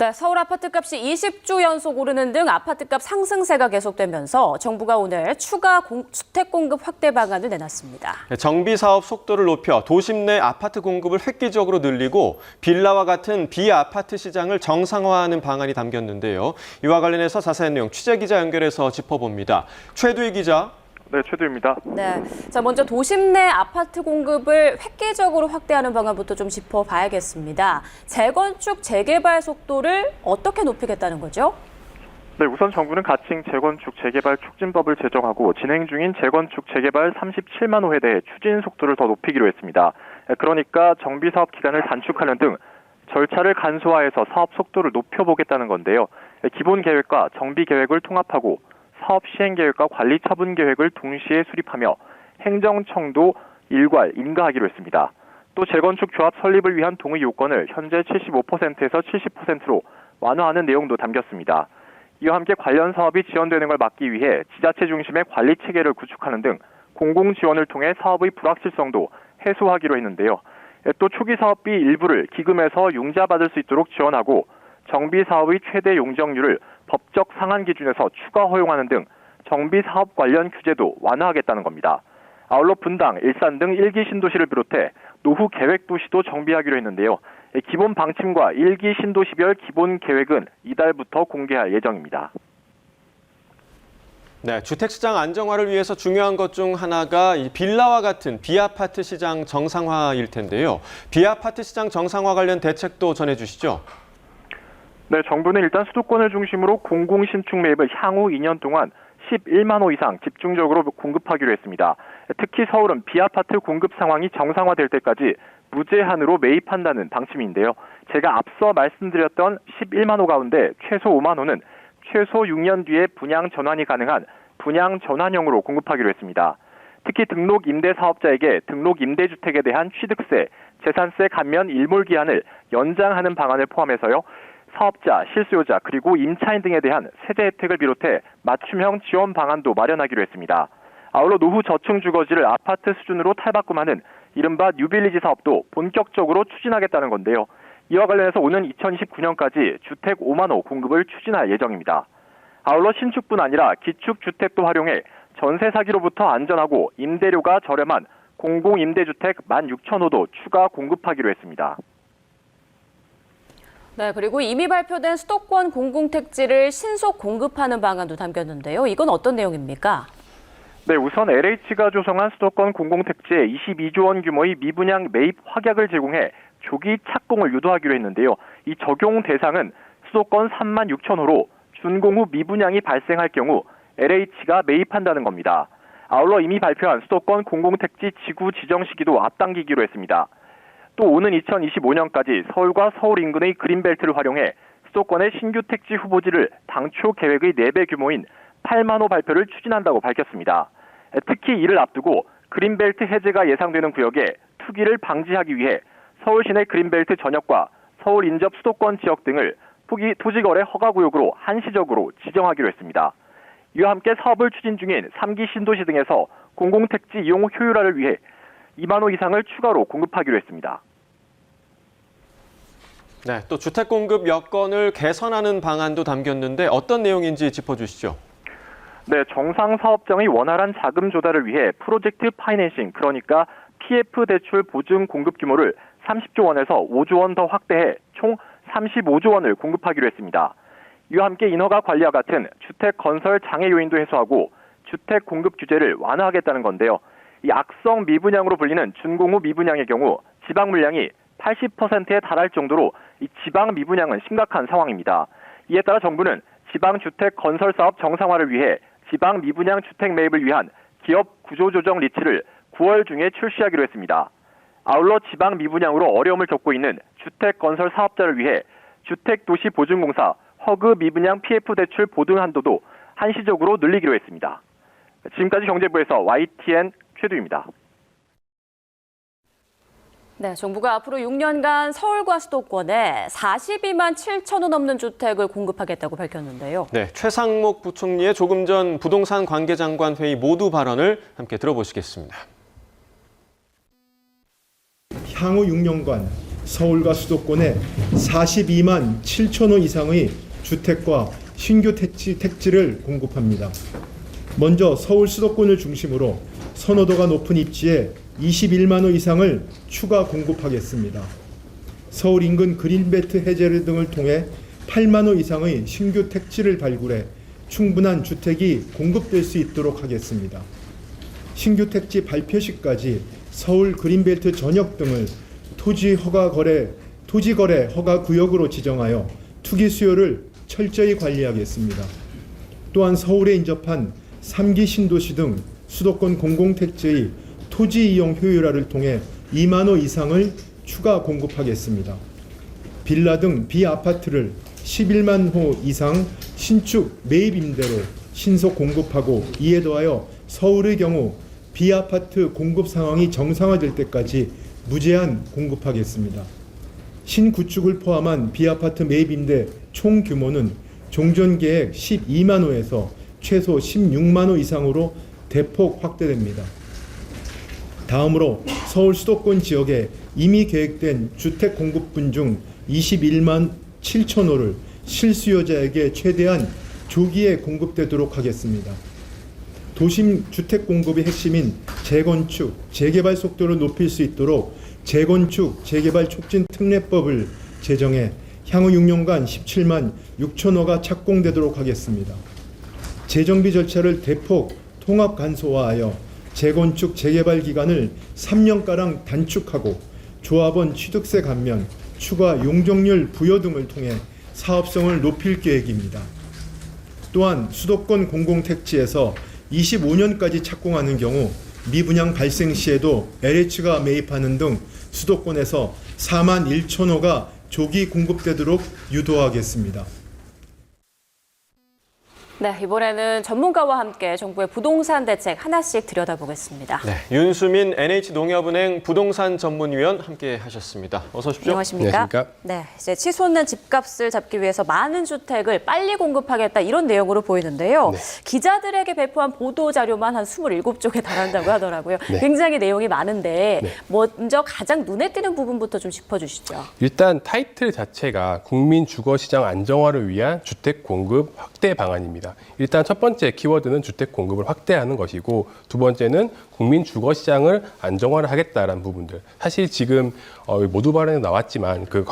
네, 서울 아파트값이 20주 연속 오르는 등 아파트값 상승세가 계속되면서 정부가 오늘 추가 주택 공급 확대 방안을 내놨습니다. 정비 사업 속도를 높여 도심 내 아파트 공급을 획기적으로 늘리고 빌라와 같은 비아파트 시장을 정상화하는 방안이 담겼는데요. 이와 관련해서 자세한 내용 취재 기자 연결해서 짚어봅니다. 최두희 기자. 네, 최두입니다. 네, 자 먼저 도심 내 아파트 공급을 획기적으로 확대하는 방안부터 좀 짚어봐야겠습니다. 재건축, 재개발 속도를 어떻게 높이겠다는 거죠? 네, 우선 정부는 가칭 재건축, 재개발 촉진법을 제정하고 진행 중인 재건축, 재개발 37만 호에 대해 추진 속도를 더 높이기로 했습니다. 그러니까 정비 사업 기간을 단축하는 등 절차를 간소화해서 사업 속도를 높여보겠다는 건데요. 기본 계획과 정비 계획을 통합하고 사업 시행 계획과 관리 처분 계획을 동시에 수립하며 행정청도 일괄 인가하기로 했습니다. 또 재건축 조합 설립을 위한 동의 요건을 현재 75%에서 70%로 완화하는 내용도 담겼습니다. 이와 함께 관련 사업이 지연되는 걸 막기 위해 지자체 중심의 관리 체계를 구축하는 등 공공 지원을 통해 사업의 불확실성도 해소하기로 했는데요. 또 초기 사업비 일부를 기금에서 융자받을 수 있도록 지원하고 정비 사업의 최대 용적률을 법적 상한 기준에서 추가 허용하는 등 정비 사업 관련 규제도 완화하겠다는 겁니다. 아울러 분당, 일산 등 1기 신도시를 비롯해 노후 계획 도시도 정비하기로 했는데요. 기본 방침과 1기 신도시별 기본 계획은 이달부터 공개할 예정입니다. 네, 주택시장 안정화를 위해서 중요한 것 중 하나가 이 빌라와 같은 비아파트 시장 정상화일 텐데요. 비아파트 시장 정상화 관련 대책도 전해주시죠. 네, 정부는 일단 수도권을 중심으로 공공신축 매입을 향후 2년 동안 11만 호 이상 집중적으로 공급하기로 했습니다. 특히 서울은 비아파트 공급 상황이 정상화될 때까지 무제한으로 매입한다는 방침인데요. 제가 앞서 말씀드렸던 11만 호 가운데 최소 5만 호는 최소 6년 뒤에 분양 전환이 가능한 분양 전환형으로 공급하기로 했습니다. 특히 등록 임대 사업자에게 등록 임대주택에 대한 취득세, 재산세 감면 일몰 기한을 연장하는 방안을 포함해서요. 사업자, 실수요자, 그리고 임차인 등에 대한 세제 혜택을 비롯해 맞춤형 지원 방안도 마련하기로 했습니다. 아울러 노후 저층 주거지를 아파트 수준으로 탈바꿈하는 이른바 뉴빌리지 사업도 본격적으로 추진하겠다는 건데요. 이와 관련해서 오는 2029년까지 주택 5만 호 공급을 추진할 예정입니다. 아울러 신축뿐 아니라 기축 주택도 활용해 전세 사기로부터 안전하고 임대료가 저렴한 공공임대주택 16,000호도 추가 공급하기로 했습니다. 네, 그리고 이미 발표된 수도권 공공택지를 신속 공급하는 방안도 담겼는데요. 이건 어떤 내용입니까? 네, 우선 LH가 조성한 수도권 공공택지에 22조 원 규모의 미분양 매입 확약을 제공해 조기 착공을 유도하기로 했는데요. 이 적용 대상은 수도권 36,000호로 준공 후 미분양이 발생할 경우 LH가 매입한다는 겁니다. 아울러 이미 발표한 수도권 공공택지 지구 지정 시기도 앞당기기로 했습니다. 또 오는 2025년까지 서울과 서울 인근의 그린벨트를 활용해 수도권의 신규 택지 후보지를 당초 계획의 4배 규모인 8만 호 발표를 추진한다고 밝혔습니다. 특히 이를 앞두고 그린벨트 해제가 예상되는 구역에 투기를 방지하기 위해 서울시내 그린벨트 전역과 서울 인접 수도권 지역 등을 토지거래 허가구역으로 한시적으로 지정하기로 했습니다. 이와 함께 사업을 추진 중인 3기 신도시 등에서 공공택지 이용 효율화를 위해 2만 호 이상을 추가로 공급하기로 했습니다. 네, 또 주택 공급 여건을 개선하는 방안도 담겼는데 어떤 내용인지 짚어주시죠. 네, 정상사업장의 원활한 자금 조달을 위해 프로젝트 파이낸싱, 그러니까 PF 대출 보증 공급 규모를 30조 원에서 5조 원 더 확대해 총 35조 원을 공급하기로 했습니다. 이와 함께 인허가 관리와 같은 주택 건설 장애 요인도 해소하고 주택 공급 규제를 완화하겠다는 건데요. 이 악성 미분양으로 불리는 준공 후 미분양의 경우 지방 물량이 80%에 달할 정도로 이 지방 미분양은 심각한 상황입니다. 이에 따라 정부는 지방 주택 건설 사업 정상화를 위해 지방 미분양 주택 매입을 위한 기업 구조조정 리츠를 9월 중에 출시하기로 했습니다. 아울러 지방 미분양으로 어려움을 겪고 있는 주택 건설 사업자를 위해 주택도시보증공사 허그 미분양 PF 대출 보증 한도도 한시적으로 늘리기로 했습니다. 지금까지 경제부에서 YTN 최두입니다. 네, 정부가 앞으로 6년간 서울과 수도권에 42만 7천 호 넘는 주택을 공급하겠다고 밝혔는데요. 네, 최상목 부총리의 조금 전 부동산 관계장관 회의 모두 발언을 함께 들어보시겠습니다. 향후 6년간 서울과 수도권에 42만 7천 호 이상의 주택과 신규 택지를 공급합니다. 먼저 서울 수도권을 중심으로 선호도가 높은 입지에 21만 호 이상을 추가 공급하겠습니다. 서울 인근 그린벨트 해제 등을 통해 8만 호 이상의 신규 택지를 발굴해 충분한 주택이 공급될 수 있도록 하겠습니다. 신규 택지 발표시까지 서울 그린벨트 전역 등을 토지 거래 허가 구역으로 지정하여 투기 수요를 철저히 관리하겠습니다. 또한 서울에 인접한 3기 신도시 등 수도권 공공택지의 토지 이용 효율화를 통해 2만 호 이상을 추가 공급하겠습니다. 빌라 등 비아파트를 11만 호 이상 신축 매입 임대로 신속 공급하고, 이에 더하여 서울의 경우 비아파트 공급 상황이 정상화될 때까지 무제한 공급하겠습니다. 신구축을 포함한 비아파트 매입 임대 총 규모는 종전 계획 12만 호에서 최소 16만 호 이상으로 대폭 확대됩니다. 다음으로 서울 수도권 지역에 이미 계획된 주택 공급분 중 21만 7천 호를 실수요자에게 최대한 조기에 공급되도록 하겠습니다. 도심 주택 공급의 핵심인 재건축, 재개발 속도를 높일 수 있도록 재건축, 재개발 촉진 특례법을 제정해 향후 6년간 17만 6천 호가 착공되도록 하겠습니다. 재정비 절차를 대폭 통합 간소화하여 재건축, 재개발 기간을 3년가량 단축하고 조합원 취득세 감면, 추가 용적률 부여 등을 통해 사업성을 높일 계획입니다. 또한 수도권 공공택지에서 25년까지 착공하는 경우 미분양 발생 시에도 LH가 매입하는 등 수도권에서 4만 1천 호가 조기 공급되도록 유도하겠습니다. 네, 이번에는 전문가와 함께 정부의 부동산 대책 하나씩 들여다보겠습니다. 네, 윤수민 NH농협은행 부동산 전문위원 함께 하셨습니다. 어서 오십시오. 안녕하십니까? 안녕하십니까? 네, 이제 치솟는 집값을 잡기 위해서 많은 주택을 빨리 공급하겠다 이런 내용으로 보이는데요. 네. 기자들에게 배포한 보도 자료만 한 27쪽에 달한다고 하더라고요. 네. 굉장히 내용이 많은데 네. 먼저 가장 눈에 띄는 부분부터 좀 짚어주시죠. 일단 타이틀 자체가 국민 주거 시장 안정화를 위한 주택 공급 확대 방안입니다. 일단 첫 번째 키워드는 주택 공급을 확대하는 것이고, 두 번째는 국민 주거 시장을 안정화를 하겠다라는 부분들. 사실 지금 모두 발언에 나왔지만, 그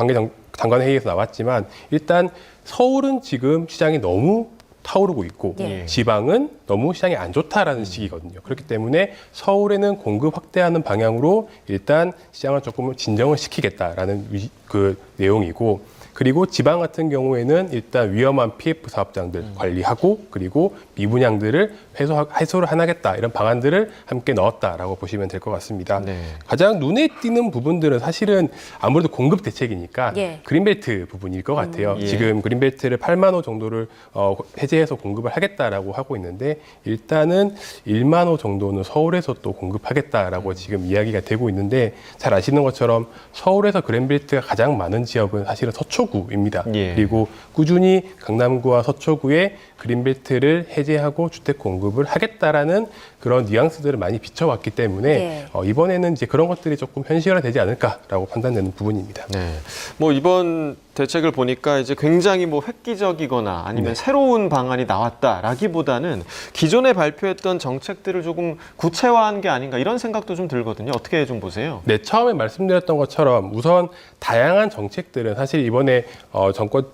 장관 회의에서 나왔지만, 일단 서울은 지금 시장이 너무 타오르고 있고 예. 지방은 너무 시장이 안 좋다라는 시기거든요. 그렇기 때문에 서울에는 공급 확대하는 방향으로 일단 시장을 조금 진정을 시키겠다라는 그 내용이고, 그리고 지방 같은 경우에는 일단 위험한 PF 사업장들 관리하고, 그리고 미분양들을 해소를 하겠다, 이런 방안들을 함께 넣었다라고 보시면 될 것 같습니다. 네. 가장 눈에 띄는 부분들은 사실은 아무래도 공급 대책이니까 예. 그린벨트 부분일 것 같아요. 예. 지금 그린벨트를 8만 호 정도를 해제해서 공급을 하겠다라고 하고 있는데, 일단은 1만 호 정도는 서울에서 또 공급하겠다라고 지금 이야기가 되고 있는데, 잘 아시는 것처럼 서울에서 그린벨트가 가장 많은 지역은 사실은 서초구입니다. 예. 그리고 꾸준히 강남구와 서초구에 그린벨트를 해제하고 주택 공급을 하겠다라는 그런 뉘앙스들을 많이 비춰왔기 때문에 예. 이번에는 이제 그런 것들이 조금 현실화되지 않을까라고 판단되는 부분입니다. 네, 뭐 이번 대책을 보니까 이제 굉장히 뭐 획기적이거나 아니면 네. 새로운 방안이 나왔다라기보다는 기존에 발표했던 정책들을 조금 구체화한 게 아닌가 이런 생각도 좀 들거든요. 어떻게 좀 보세요? 네, 처음에 말씀드렸던 것처럼 우선 다양한 정책들은 사실 이번에 정권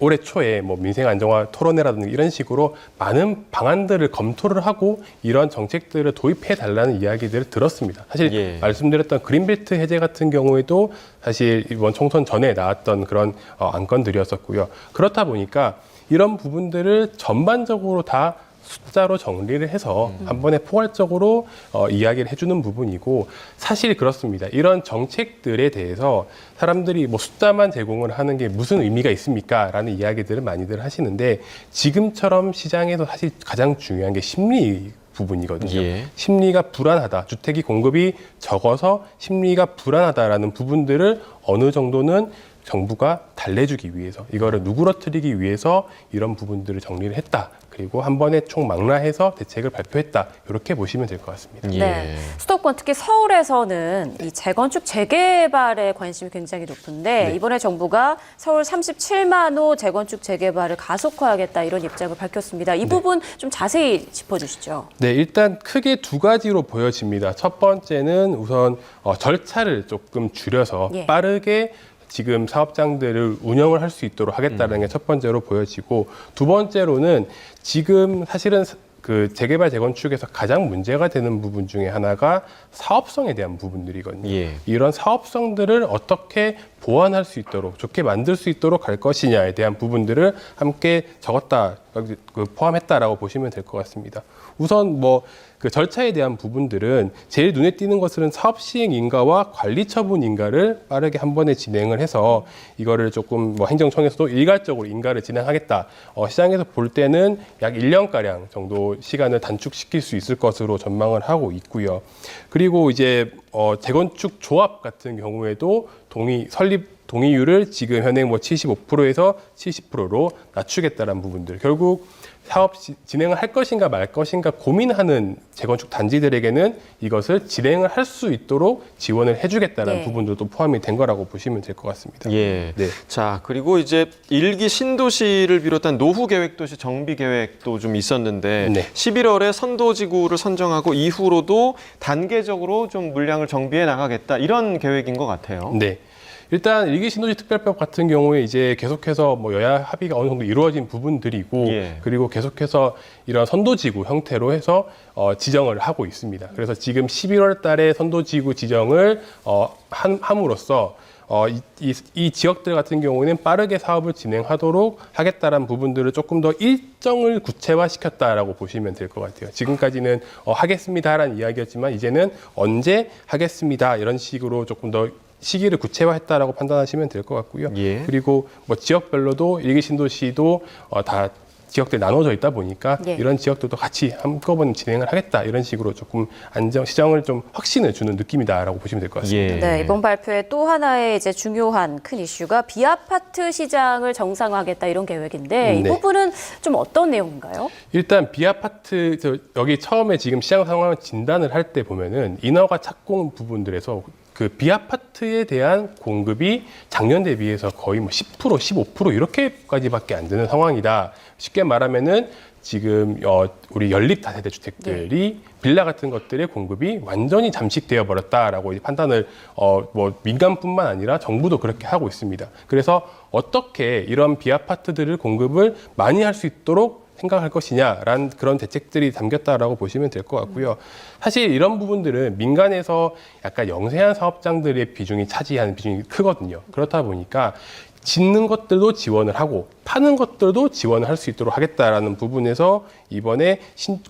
올해 초에 뭐 민생 안정화 토론회라든지 이런 식으로 많은 방안들을 검토를 하고 이런 정책들을 도입해 달라는 이야기들을 들었습니다. 사실 예. 말씀드렸던 그린벨트 해제 같은 경우에도 사실 이번 총선 전에 나왔던 그런 안건들이었었고요. 그렇다 보니까 이런 부분들을 전반적으로 다 숫자로 정리를 해서 한 번에 포괄적으로 이야기를 해주는 부분이고, 사실 그렇습니다. 이런 정책들에 대해서 사람들이 뭐 숫자만 제공을 하는 게 무슨 의미가 있습니까? 라는 이야기들을 많이들 하시는데, 지금처럼 시장에서 사실 가장 중요한 게 심리 부분이거든요. 예. 심리가 불안하다. 주택이 공급이 적어서 심리가 불안하다라는 부분들을 어느 정도는 정부가 달래주기 위해서 이거를 누그러뜨리기 위해서 이런 부분들을 정리를 했다. 그리고 한 번에 총망라해서 대책을 발표했다. 이렇게 보시면 될 것 같습니다. 예. 네. 수도권 특히 서울에서는 이 재건축 재개발에 관심이 굉장히 높은데 네. 이번에 정부가 서울 37만 호 재건축 재개발을 가속화하겠다 이런 입장을 밝혔습니다. 이 부분 좀 자세히 짚어주시죠. 네, 일단 크게 두 가지로 보여집니다. 첫 번째는 우선 절차를 조금 줄여서 예. 빠르게 지금 사업장들을 운영을 할 수 있도록 하겠다는 게 첫 번째로 보여지고, 두 번째로는 지금 사실은 그 재개발 재건축에서 가장 문제가 되는 부분 중에 하나가 사업성에 대한 부분들이거든요. 예. 이런 사업성들을 어떻게 보완할 수 있도록, 좋게 만들 수 있도록 할 것이냐에 대한 부분들을 함께 적었다, 포함했다라고 보시면 될 것 같습니다. 우선 그 절차에 대한 부분들은 제일 눈에 띄는 것은 사업 시행 인가와 관리 처분 인가를 빠르게 한 번에 진행을 해서 이거를 조금 행정청에서도 일괄적으로 인가를 진행하겠다. 시장에서 볼 때는 약 1년가량 정도 시간을 단축시킬 수 있을 것으로 전망을 하고 있고요. 그리고 이제 재건축 조합 같은 경우에도 설립 동의율을 지금 현행 75%에서 70%로 낮추겠다는 부분들. 결국 사업 진행을 할 것인가 말 것인가 고민하는 재건축 단지들에게는 이것을 진행을 할 수 있도록 지원을 해주겠다는 네. 부분들도 포함이 된 거라고 보시면 될 것 같습니다. 예. 네. 자, 그리고 이제 1기 신도시를 비롯한 노후 계획도시 정비 계획도 좀 있었는데 네. 11월에 선도지구를 선정하고 이후로도 단계적으로 좀 물량을 정비해 나가겠다 이런 계획인 것 같아요. 네. 일단 1기 신도시 특별법 같은 경우에 이제 계속해서 여야 합의가 어느 정도 이루어진 부분들이고, 예. 그리고 계속해서 이런 선도지구 형태로 해서 지정을 하고 있습니다. 그래서 지금 11월 달에 선도지구 지정을 함으로써 이 지역들 같은 경우에는 빠르게 사업을 진행하도록 하겠다는 부분들을 조금 더 일정을 구체화시켰다라고 보시면 될 것 같아요. 지금까지는 하겠습니다라는 이야기였지만 이제는 언제 하겠습니다 이런 식으로 조금 더 시기를 구체화했다라고 판단하시면 될 것 같고요. 예. 그리고 지역별로도 1기 신도시도 다 지역들이 나눠져 있다 보니까 예. 이런 지역들도 같이 한꺼번에 진행을 하겠다 이런 식으로 조금 시장을 좀 확신을 주는 느낌이다라고 보시면 될 것 같습니다. 예. 네, 이번 발표의 또 하나의 이제 중요한 큰 이슈가 비아파트 시장을 정상화하겠다 이런 계획인데 이 네. 부분은 좀 어떤 내용인가요? 일단 비아파트 여기 처음에 지금 시장 상황을 진단을 할 때 보면은 인허가 착공 부분들에서 그 비아파트에 대한 공급이 작년 대비해서 거의 10%, 15% 이렇게까지밖에 안 되는 상황이다. 쉽게 말하면은 지금 우리 연립 다세대 주택들이 빌라 같은 것들의 공급이 완전히 잠식되어 버렸다라고 판단을 민간뿐만 아니라 정부도 그렇게 하고 있습니다. 그래서 어떻게 이런 비아파트들을 공급을 많이 할 수 있도록 생각할 것이냐라는 그런 대책들이 담겼다라고 보시면 될 것 같고요. 사실 이런 부분들은 민간에서 약간 영세한 사업장들의 비중이 차지하는 비중이 크거든요. 그렇다 보니까 짓는 것들도 지원을 하고 파는 것들도 지원을 할 수 있도록 하겠다라는 부분에서 이번에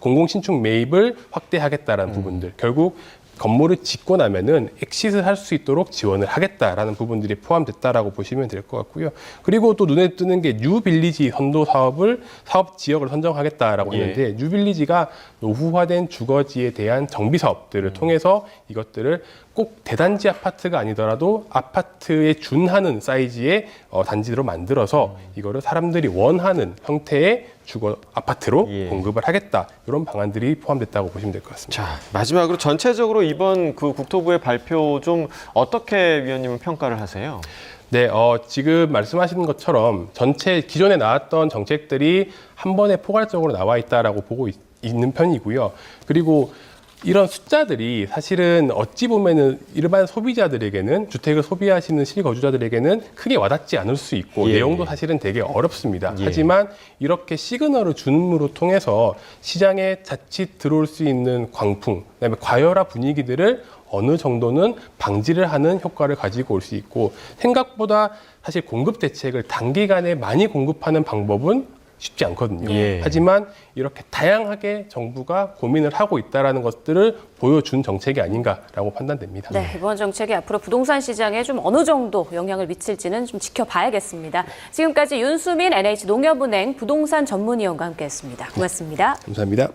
공공신축 매입을 확대하겠다라는 부분들, 결국 건물을 짓고 나면은 엑시트를 할 수 있도록 지원을 하겠다라는 부분들이 포함됐다라고 보시면 될 것 같고요. 그리고 또 눈에 뜨는 게 뉴빌리지 선도 사업 지역을 선정하겠다라고 했는데, 뉴빌리지가 노후화된 주거지에 대한 정비 사업들을 통해서 이것들을 꼭 대단지 아파트가 아니더라도 아파트에 준하는 사이즈의 단지로 만들어서 이거를 사람들이 원하는 형태의 주거 아파트로 공급을 하겠다, 이런 방안들이 포함됐다고 보시면 될 것 같습니다. 자, 마지막으로 전체적으로 이번 그 국토부의 발표 좀 어떻게 위원님은 평가를 하세요? 네, 지금 말씀하시는 것처럼 전체 기존에 나왔던 정책들이 한 번에 포괄적으로 나와 있다라고 보고 있는 편이고요. 그리고 이런 숫자들이 사실은 어찌 보면은 일반 소비자들에게는, 주택을 소비하시는 실거주자들에게는 크게 와닿지 않을 수 있고 내용도 사실은 되게 어렵습니다. 하지만 이렇게 시그널을 줌으로 통해서 시장에 자칫 들어올 수 있는 광풍, 그다음에 과열화 분위기들을 어느 정도는 방지를 하는 효과를 가지고 올 수 있고, 생각보다 사실 공급 대책을 단기간에 많이 공급하는 방법은 쉽지 않거든요. 하지만 이렇게 다양하게 정부가 고민을 하고 있다는 것들을 보여준 정책이 아닌가라고 판단됩니다. 네, 이번 정책이 앞으로 부동산 시장에 좀 어느 정도 영향을 미칠지는 좀 지켜봐야겠습니다. 지금까지 윤수민 NH농협은행 부동산 전문위원과 함께했습니다. 고맙습니다. 감사합니다.